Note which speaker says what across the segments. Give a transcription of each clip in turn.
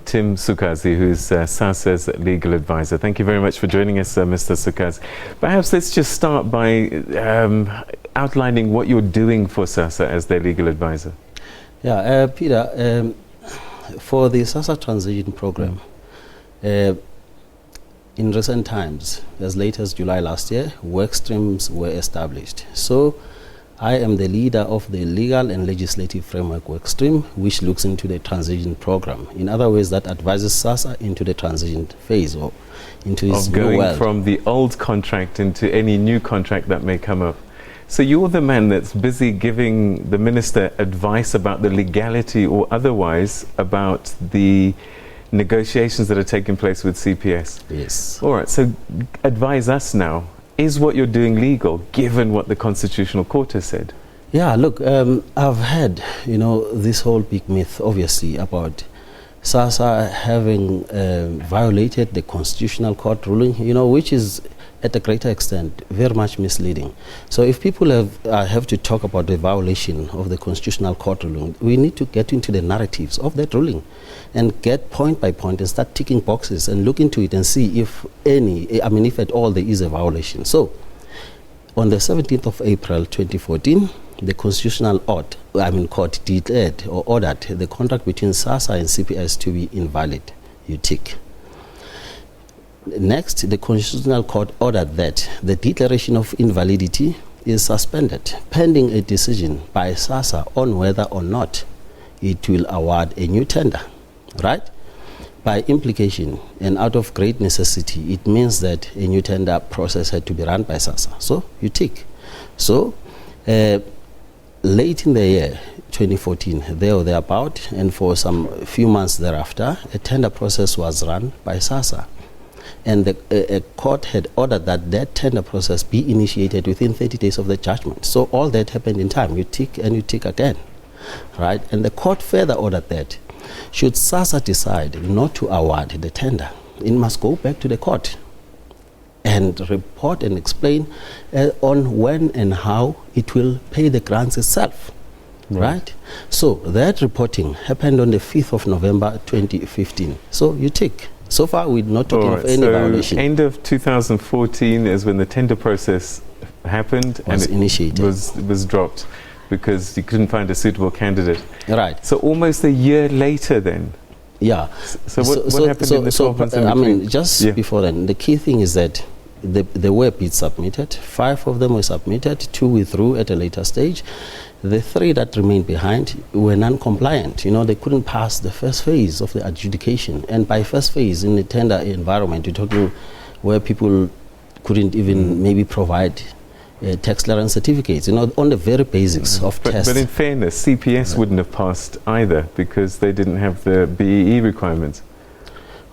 Speaker 1: Tim Sukazi, who's SASSA's legal advisor. Thank you very much for joining us, Mr. Sukazi. Perhaps let's just start by outlining what you're doing for SASSA as their legal advisor.
Speaker 2: Yeah, Peter, for the SASSA transition program, in recent times, as late as July last year, work streams were established. So I am the leader of the legal and legislative framework work stream, which looks into the transition program. In other words, that advises SASSA into the transition phase or into this new
Speaker 1: going
Speaker 2: world.
Speaker 1: From the old contract into any new contract that may come up. So you're the man that's busy giving the minister advice about the legality or otherwise about the negotiations that are taking place with CPS.
Speaker 2: Yes.
Speaker 1: All right, so advise us now. Is what you're doing legal, given what the Constitutional Court has said?
Speaker 2: Yeah, look, I've heard, this whole big myth, obviously, about SASSA having violated the Constitutional Court ruling, which is, at a greater extent, very much misleading. So if people have to talk about the violation of the Constitutional Court ruling, we need to get into the narratives of that ruling and get point by point and start ticking boxes and look into it and see if if at all there is a violation. So on the 17th of April 2014, the Constitutional Court declared or ordered the contract between SASSA and CPS to be invalid. You tick. Next, the Constitutional Court ordered that the declaration of invalidity is suspended pending a decision by SASSA on whether or not it will award a new tender, right? By implication and out of great necessity, it means that a new tender process had to be run by SASSA. So you tick. So late in the year 2014, there or thereabout, and for some few months thereafter, a tender process was run by SASSA. And a court had ordered that that tender process be initiated within 30 days of the judgment. So all that happened in time. You tick and you tick again, right? And the court further ordered that should SASSA decide not to award the tender, it must go back to the court and report and explain on when and how it will pay the grants itself, right? So that reporting happened on the 5th of November 2015. So you tick. So far, we're not talking of any violation.
Speaker 1: End of 2014 is when the tender process happened and it
Speaker 2: initiated.
Speaker 1: was dropped because you couldn't find a suitable candidate.
Speaker 2: Right.
Speaker 1: So almost a year later then.
Speaker 2: Yeah.
Speaker 1: So what happened in the 12 months in between?
Speaker 2: Just before then, the key thing is that there were bids submitted. 5 of them were submitted, 2 withdrew at a later stage. The 3 that remained behind were non-compliant. They couldn't pass the first phase of the adjudication. And by first phase, in the tender environment, you're talking where people couldn't even maybe provide tax clearance certificates, on the very basics of tests.
Speaker 1: But in fairness, CPS wouldn't have passed either because they didn't have the BEE requirements.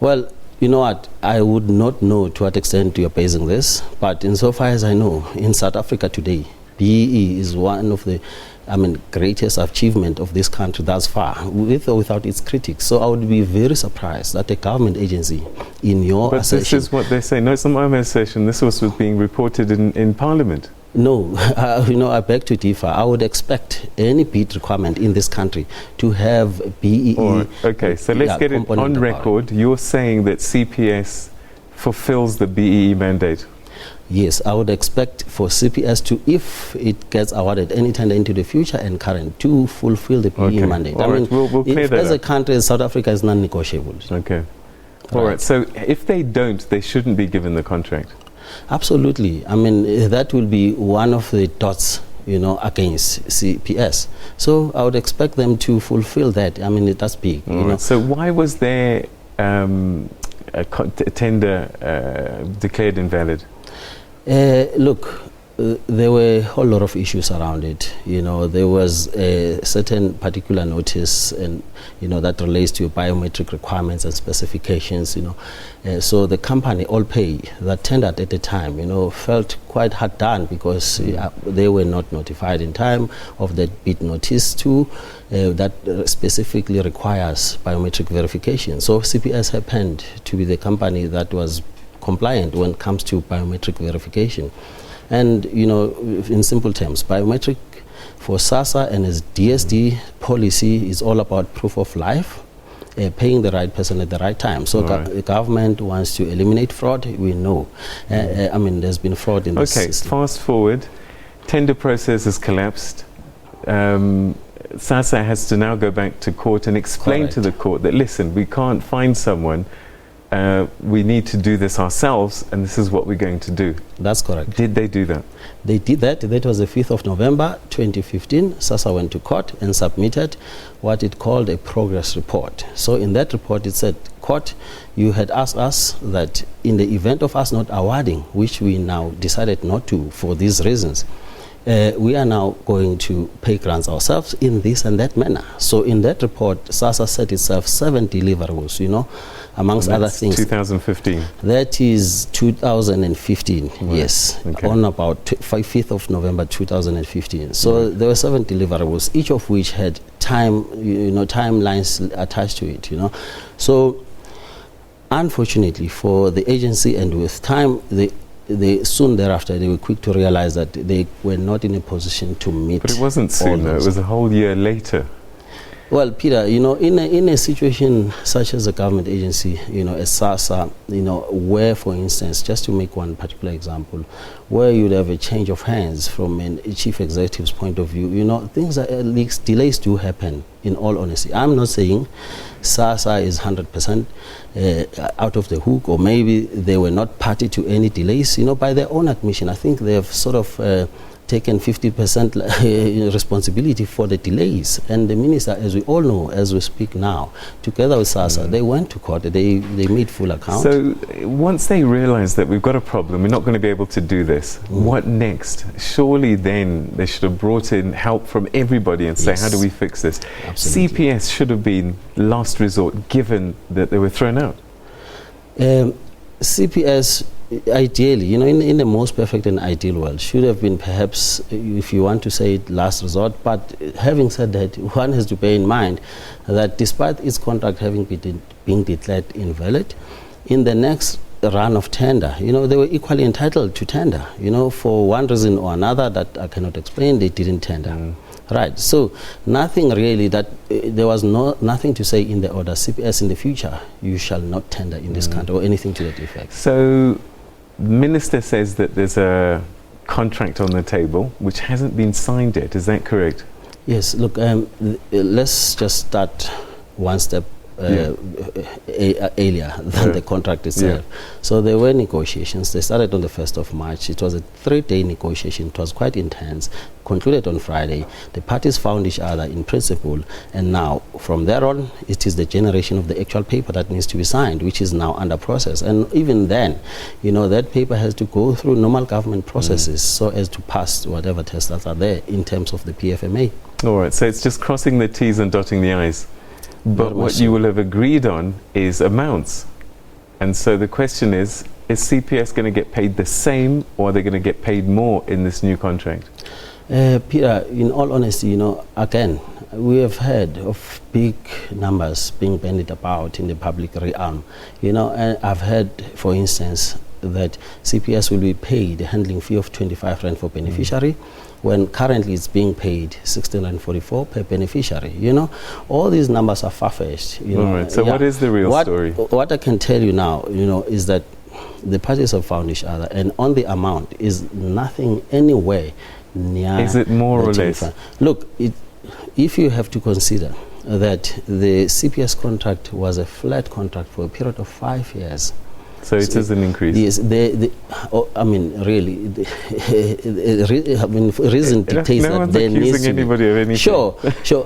Speaker 2: Well, you know what, I would not know to what extent you're basing this, but insofar as I know, in South Africa today, BEE is one of the greatest achievement of this country thus far, with or without its critics. So I would be very surprised that a government agency in your assertion...
Speaker 1: But this is what they say. No, it's not my assertion. This was being reported in Parliament.
Speaker 2: No, I beg to differ. I would expect any bid requirement in this country to have BEE...
Speaker 1: Okay, so let's get it on record. You're saying that CPS fulfills the BEE mandate.
Speaker 2: Yes, I would expect for CPS to, if it gets awarded any tender into the future and current, to fulfill the BEE mandate.
Speaker 1: We'll clear that
Speaker 2: as a country, South Africa is non-negotiable.
Speaker 1: Okay. All right. So if they don't, they shouldn't be given the contract.
Speaker 2: Absolutely. That will be one of the dots, against CPS. So I would expect them to fulfill that. That's big.
Speaker 1: So why was there a tender declared invalid?
Speaker 2: Look, there were a whole lot of issues around it. There was a certain particular notice, and that relates to biometric requirements and specifications. So the company, Allpay, that tendered at the time, felt quite hard done because they were not notified in time of that bid notice too. That specifically requires biometric verification. So CPS happened to be the company that was compliant when it comes to biometric verification. And, in simple terms, biometric for SASSA and its DSD policy is all about proof of life paying the right person at the right time. So the government wants to eliminate fraud, we know. I mean, there's been fraud in this system.
Speaker 1: Fast forward, tender process has collapsed. SASSA has to now go back to court and explain to the court that, listen, we can't find someone, we need to do this ourselves, and this is what we're going to do.
Speaker 2: That's correct.
Speaker 1: Did they do that?
Speaker 2: They did that. That was the 5th of November 2015. SASSA went to court and submitted what it called a progress report. So in that report it said, court, you had asked us that in the event of us not awarding, which we now decided not to for these reasons, we are now going to pay grants ourselves in this and that manner. So in that report, SASSA set itself 7 deliverables, you know, amongst other things.
Speaker 1: 2015?
Speaker 2: That is 2015, yes, on about 5th of November 2015. So there were 7 deliverables, each of which had time, timelines attached to it, So unfortunately for the agency, and with time, they soon thereafter they were quick to realize that they were not in a position to meet.
Speaker 1: But it wasn't soon, though. It was a whole year later. Well,
Speaker 2: Peter, in a situation such as a government agency, as SASSA, where, for instance, just to make one particular example, where you'd have a change of hands from a chief executive's point of view, things delays do happen, in all honesty. I'm not saying SASSA is 100% out of the hook, or maybe they were not party to any delays. By their own admission, I think they have sort of taken 50% responsibility for the delays. And the minister, as we all know, as we speak now, together with SASSA, they went to court, they made full account.
Speaker 1: So once they realized that we've got a problem, we're not going to be able to do this, what next? Surely then they should have brought in help from everybody and say, how do we fix this? Absolutely. CPS should have been last resort, given that they were thrown out.
Speaker 2: CPS, ideally, in the most perfect and ideal world, should have been perhaps, if you want to say it, last resort. But having said that, one has to bear in mind that despite its contract having been declared invalid, in the next run of tender, they were equally entitled to tender. For one reason or another that I cannot explain, they didn't tender. Right, so nothing really there was nothing to say in the order, CPS in the future, you shall not tender in this country, or anything to that effect.
Speaker 1: So the minister says that there's a contract on the table which hasn't been signed yet, is that correct?
Speaker 2: Yes, look, let's just start one step earlier than the contract itself. So there were negotiations. They started on the 1st of March. It was a 3-day negotiation. It was quite intense. Concluded on Friday. The parties found each other in principle, and now from there on it is the generation of the actual paper that needs to be signed, which is now under process. And even then, that paper has to go through normal government processes so as to pass whatever tests that are there in terms of the PFMA.
Speaker 1: All right, so it's just crossing the T's and dotting the I's. But what you will have agreed on is amounts. And so the question is CPS going to get paid the same, or are they going to get paid more in this new contract?
Speaker 2: Peter, in all honesty, again, we have heard of big numbers being bandied about in the public realm. And I've heard, for instance, that CPS will be paid a handling fee of 25 Rand for beneficiary, when currently it's being paid 16.44 per beneficiary. All these numbers are far-fetched.
Speaker 1: All right, so what is the real story?
Speaker 2: What I can tell you now, is that the parties have found each other, and on the amount is nothing anywhere near.
Speaker 1: Is it more or less?
Speaker 2: Look, if you have to consider that the CPS contract was a flat contract for a period of 5 years.
Speaker 1: So it is an increase.
Speaker 2: Yes, really, reason dictates that there needs to be.
Speaker 1: Of
Speaker 2: Sure.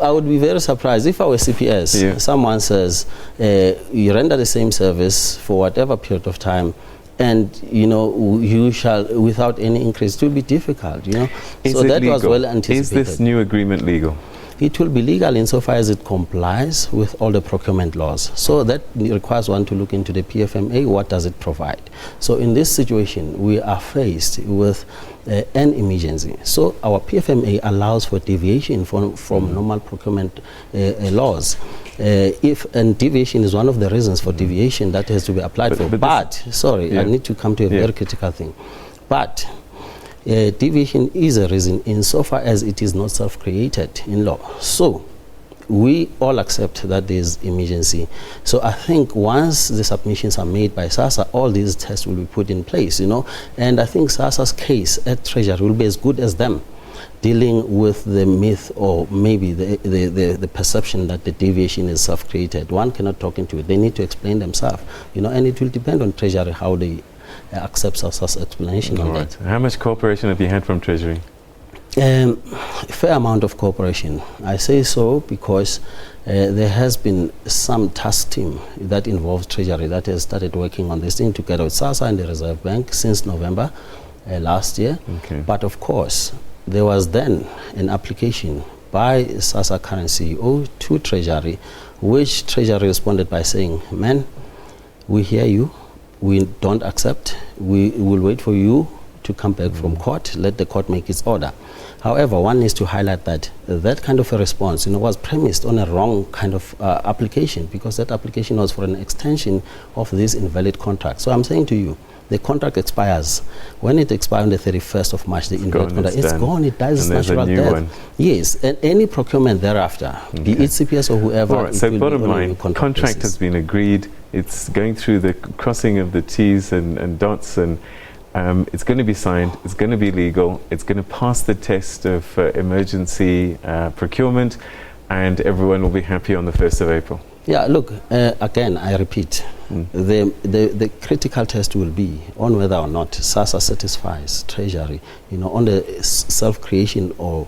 Speaker 2: I would be very surprised if I were CPS. Someone says you render the same service for whatever period of time, and you shall, without any increase. It will be difficult.
Speaker 1: So that was well anticipated. Is this new agreement legal?
Speaker 2: It will be legal insofar as it complies with all the procurement laws. So that requires one to look into the PFMA. What does it provide? So in this situation, we are faced with an emergency. So our PFMA allows for deviation from normal procurement laws. And deviation is one of the reasons for deviation that has to be applied for. But I need to come to a very critical thing. But deviation is a reason insofar as it is not self-created in law. So we all accept that there is emergency. So I think once the submissions are made by SASSA, all these tests will be put in place, And I think SASSA's case at Treasury will be as good as them, dealing with the myth or maybe the perception that the deviation is self-created. One cannot talk into it. They need to explain themselves, and it will depend on Treasury how they accept SASSA's explanation on that.
Speaker 1: How much cooperation have you had from Treasury?
Speaker 2: Fair amount of cooperation. I say so because there has been some task team that involves Treasury that has started working on this thing together with SASSA and the Reserve Bank since November last year.
Speaker 1: Okay.
Speaker 2: But of course, there was then an application by SASSA current CEO to Treasury, which Treasury responded by saying, "Man, we hear you, we don't accept, we will wait for you to come back from court, let the court make its order." However, one needs to highlight that that kind of a response was premised on a wrong kind of application, because that application was for an extension of this invalid contract. So I'm saying to you, the contract expires. When it expires on the 31st of March, the invalid contract, it's gone, it dies its natural death. Yes, and any procurement thereafter, be it CPS or whoever.
Speaker 1: All right, so bottom line, contract has been agreed, it's going through the crossing of the T's and dots, and it's going to be signed, it's going to be legal, it's going to pass the test of emergency procurement, and everyone will be happy on the 1st of April.
Speaker 2: Yeah, look, again, I repeat, the critical test will be on whether or not SASSA satisfies Treasury, on the self-creation or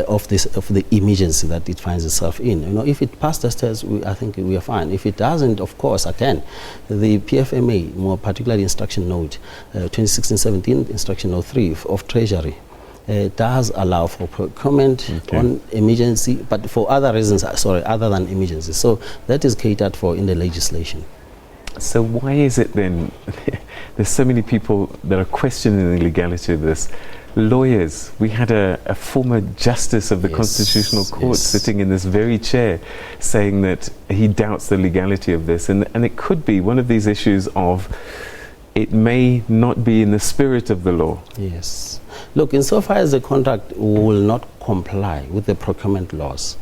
Speaker 2: of the emergency that it finds itself in. If it passes this test, I think we are fine. If it doesn't, of course, again, the PFMA, more particularly instruction note 2016-17, instruction note 3 of Treasury, does allow for procurement on emergency, but for other reasons, other than emergency. So that is catered for in the legislation.
Speaker 1: So why is it then there's so many people that are questioning the legality of this? Lawyers, we had a former justice of the Constitutional Court sitting in this very chair saying that he doubts the legality of this, and it could be one of these issues of it may not be in the spirit of the law.
Speaker 2: Yes. Look, insofar as the contract will not comply with the procurement laws,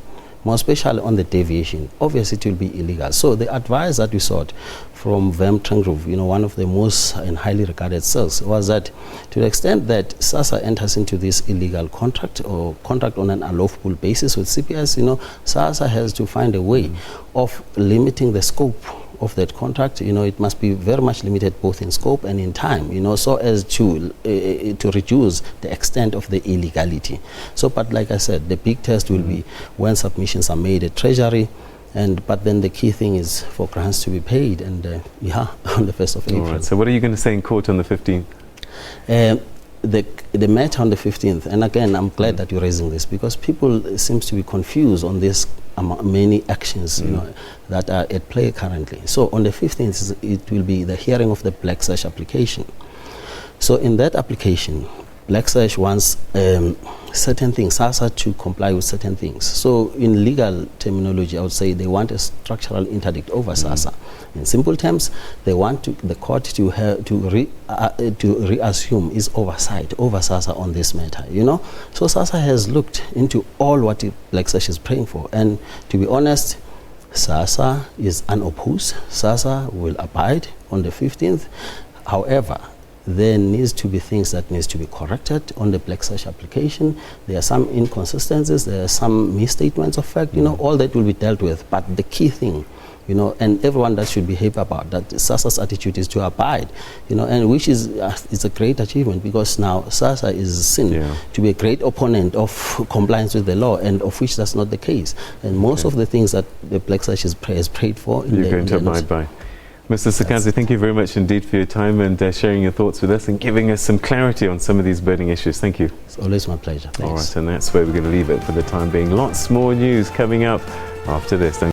Speaker 2: more especially on the deviation, obviously it will be illegal. So the advice that we sought from Themba, one of the most and highly regarded cells, was that to the extent that SASSA enters into this illegal contract or contract on an unlawful basis with CPS, SASSA has to find a way of limiting the scope of that contract. It must be very much limited both in scope and in time, so as to reduce the extent of the illegality. So, but like I said, the big test will be when submissions are made at Treasury, but then the key thing is for grants to be paid, and on the 1st of April.
Speaker 1: All right. So what are you going to say in court on the 15th?
Speaker 2: The matter on the 15th, and again, I'm glad that you're raising this, because people seem to be confused on this many actions that are at play currently. So on the 15th, it will be the hearing of the Black Sash application. So in that application, Black Sash wants certain things, SASSA to comply with certain things. So in legal terminology, I would say they want a structural interdict over SASSA. In simple terms, they want the court to reassume its oversight over SASSA on this matter. So SASSA has looked into all what Black Sash is praying for, and to be honest, SASSA is unopposed. SASSA will abide on the 15th. However, there needs to be things that needs to be corrected on the Black Sash application. There are some inconsistencies, there are some misstatements of fact, all that will be dealt with. But the key thing, and everyone that should behave about that, SASSA's attitude is to abide, and which is a great achievement, because now SASSA is seen to be a great opponent of compliance with the law, and of which that's not the case. And most of the things that the Black Sash has prayed for,
Speaker 1: you're going to abide by. Mr. Sukazi, thank you very much indeed for your time and sharing your thoughts with us and giving us some clarity on some of these burning issues. Thank you.
Speaker 2: It's always my pleasure. Thanks.
Speaker 1: All right, and that's where we're going to leave it for the time being. Lots more news coming up after this. Don't